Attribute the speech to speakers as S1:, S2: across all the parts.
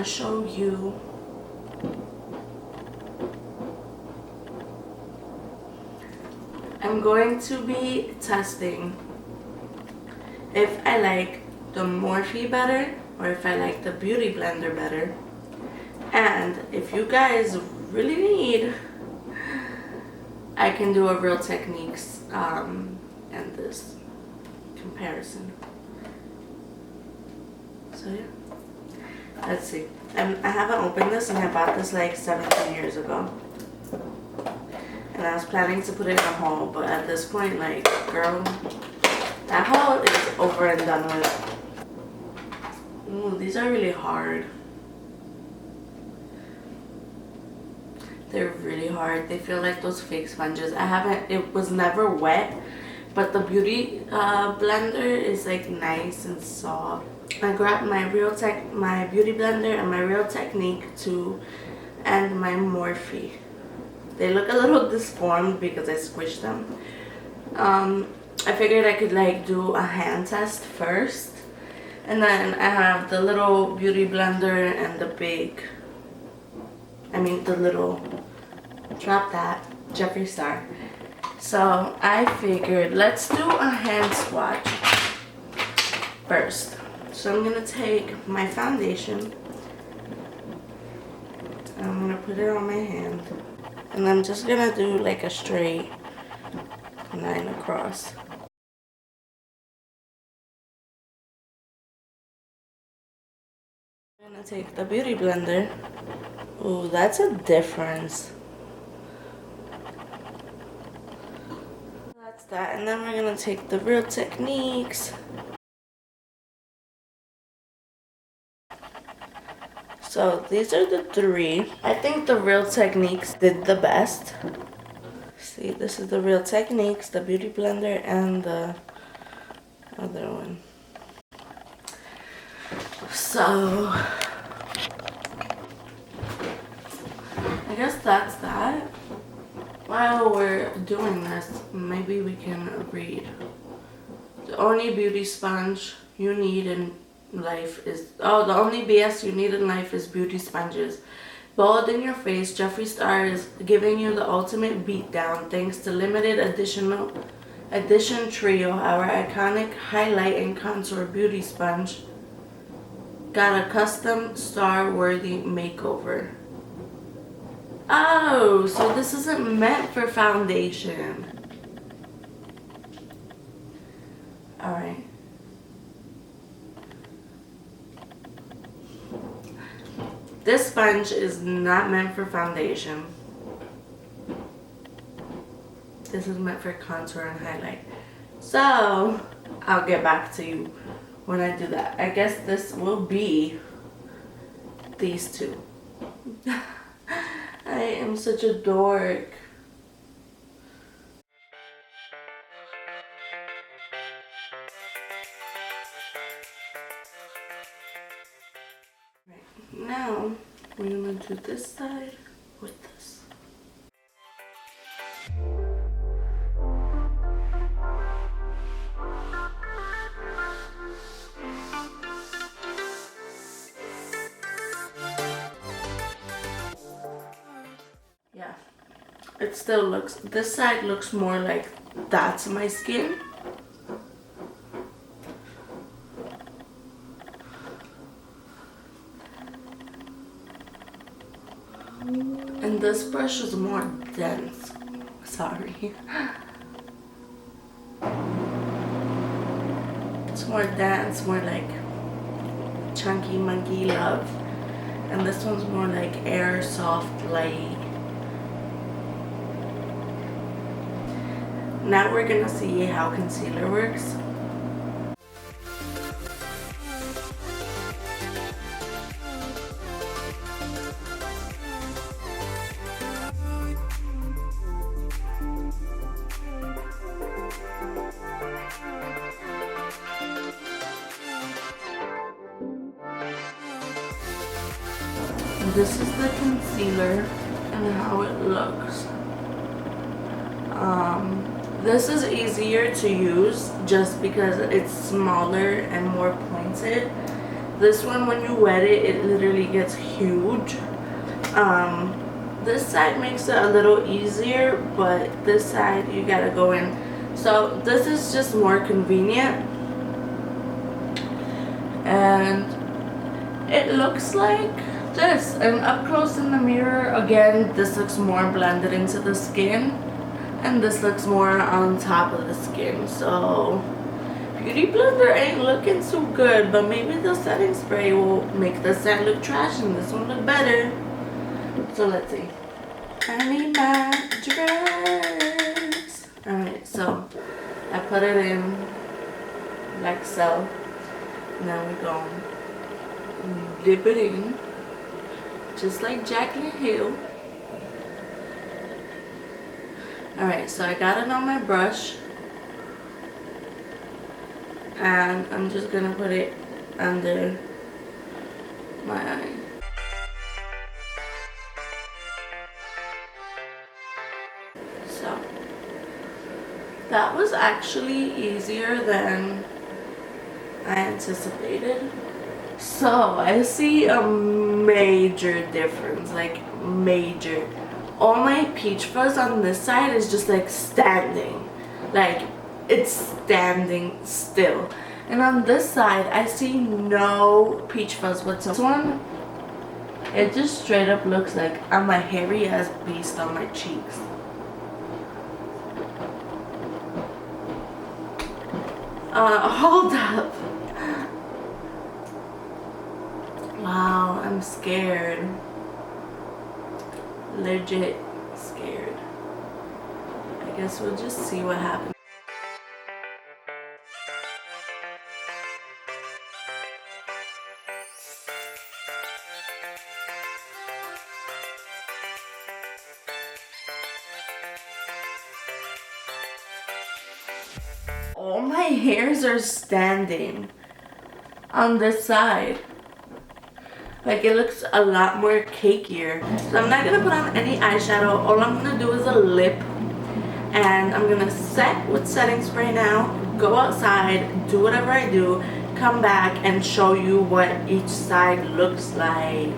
S1: show you I'm going to be testing if I like the Morphe better or if I like the Beauty Blender better. And if you guys really need, I can do a Real Techniques and this comparison. So yeah, let's see. I haven't opened this, and I bought this like 17 years ago. And I was planning to put it in a haul, but at this point, like, girl, that haul is over and done with. Ooh, these are really hard. They're really hard. They feel like those fake sponges. It was never wet, but the Beauty Blender is like nice and soft. I grabbed my Beauty Blender and my Real Technique too, and my Morphe. They look a little disformed because I squished them. I figured I could like do a hand test first, and then I have the little Beauty Blender and the little, drop that, Jeffree Star. So I figured let's do a hand swatch first. So I'm gonna take my foundation, and I'm gonna put it on my hand, and I'm just gonna do like a straight line across. I'm gonna take the Beauty Blender. Ooh, that's a difference. That's that, and then we're gonna take the Real Techniques. So these are the three. I think the Real Techniques did the best. See, this is the Real Techniques, the Beauty Blender, and the other one. So I guess that's that. While we're doing this, maybe we can read. The only beauty sponge you need in life is, the only BS you need in life is beauty sponges. Bald in your face, Jeffree Star is giving you the ultimate beatdown thanks to limited edition trio. Our iconic highlight and contour beauty sponge got a custom star-worthy makeover. Oh, so this isn't meant for foundation. Alright. This sponge is not meant for foundation. This is meant for contour and highlight. So, I'll get back to you when I do that. I guess this will be these two. I am such a dork. Right, now we're gonna do this side with this. Yeah, it still looks, this side looks more like that's my skin. And this brush is more dense. Sorry. It's more dense, more like chunky monkey love. And this one's more like air, soft, light. Now we're gonna see how concealer works. This is the concealer and how it looks. This is easier to use just because it's smaller and more pointed This one, when you wet it, it literally gets huge. This side makes it a little easier, but this side you gotta go in. So this is just more convenient, and it looks like this. And up close in the mirror, again, this looks more blended into the skin, and this looks more on top of the skin. So Beauty Blender ain't looking too good, but maybe the setting spray will make this side look trash and this one look better. So let's see. I need my dress. Alright, so I put it in like so. Now we're going to dip it in just like Jackie Hill. Alright, so I got it on my brush, and I'm just gonna put it under my eye. So that was actually easier than I anticipated. So I see a major difference, like major. All my peach fuzz on this side is just like standing, like it's standing still. And on this side I see no peach fuzz whatsoever. This one, it just straight up looks like I'm a hairy ass beast on my cheeks. Hold up. Wow, I'm scared. Legit scared. I guess we'll just see what happens. All my hairs are standing on this side. Like, it looks a lot more cakier. So I'm not gonna put on any eyeshadow. All I'm gonna do is a lip, and I'm gonna set with setting spray now, go outside, do whatever I do, come back and show you what each side looks like.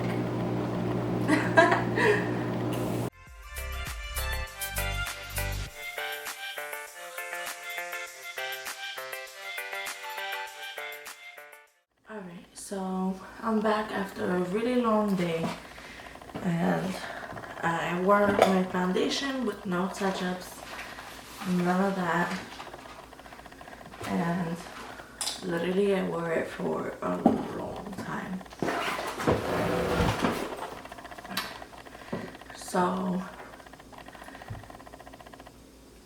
S1: Alright, so I'm back after a really long day, and I wore my foundation with no touch-ups, none of that, and literally I wore it for a long time. So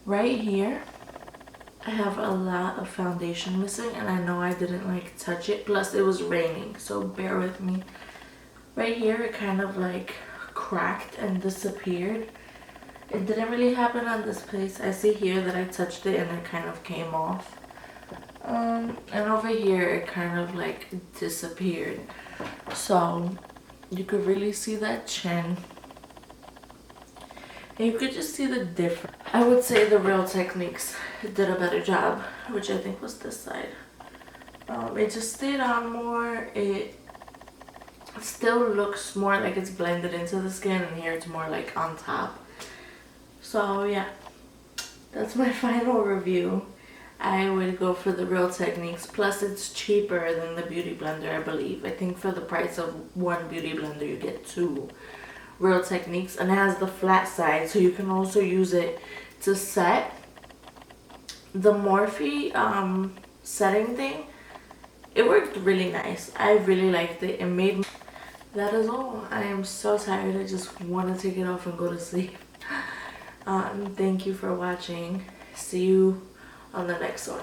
S1: right here I have a lot of foundation missing, and I know I didn't like touch it, plus it was raining, so bear with me. Right here it kind of like cracked and disappeared. It didn't really happen on this place. I see here that I touched it and it kind of came off. And over here it kind of like disappeared. So you could really see that chin. And you could just see the difference. I would say the Real Techniques did a better job, which I think was this side. It just stayed on more. It still looks more like it's blended into the skin, and here it's more like on top. So yeah, that's my final review. I would go for the Real Techniques, plus it's cheaper than the Beauty Blender, I believe. I think for the price of one Beauty Blender you get two Real Techniques, and it has the flat side, so you can also use it to set. The Morphe setting thing, it worked really nice. I really liked it. It made me... That is all. I am so tired. I just want to take it off and go to sleep. Thank you for watching. See you on the next one.